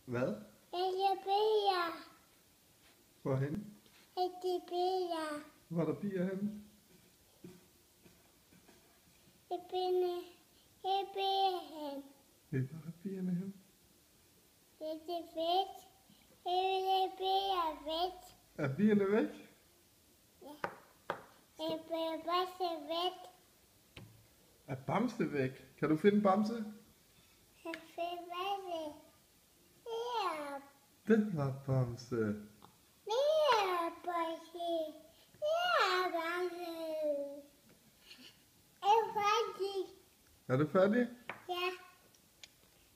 Hvad? Jeg bier. Hvorhen? Jeg bier. Hvor er der bier henne? Jeg bier. Jeg bier hen. Hvor er bierne henne? Det er fedt. Jeg bier fedt. Er bierne væk? Ja. Jeg bier bare fedt. Er Bamse væk? Kan du finde Bamse? Jeg finder det. Ja. Det var Bamse. Ja, Bamse. Ja, Bamse. Jeg er færdig. Er du færdig? Ja.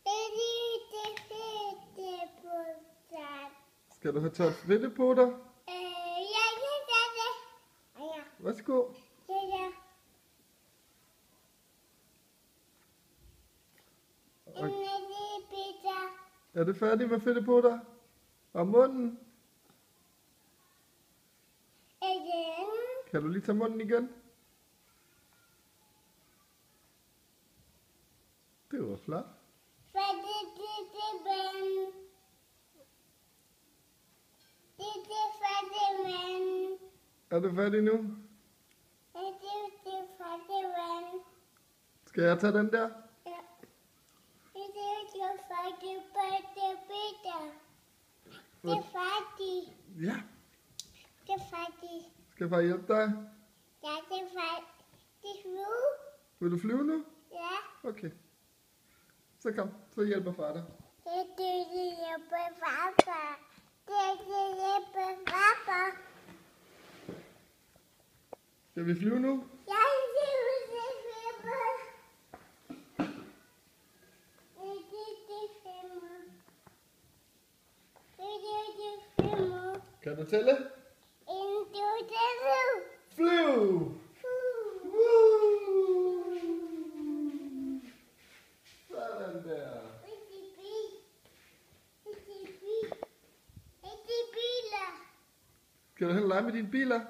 Det er lige det på start. Skal du have tørt fedte på dig? Ja, det er det. Ja. Værsgo. Ja. Og En lille pizza. er du færdig med fedte på dig? Og munden? Igen. Kan du lige tage munden igen? Det var flot. Færdig det ben. Det færdig ven. Er du færdig nu? Det færdig ven. Skal jeg tage den der? Ja. Det er færdig pizza. Det er færdig. Ja. Det er færdig. Skal jeg bare hjælpe dig? Ja, det er færdig. Det er flu. Vil du flyve nu? Ja. Okay. Så kom, så hjælper far dig. Det hjælper pappa. Det hjælper pappa. Skal vi flyve nu? Jeg Kan du tælle? Flyv! Sådan der. Skal du hen og lege med dine biler?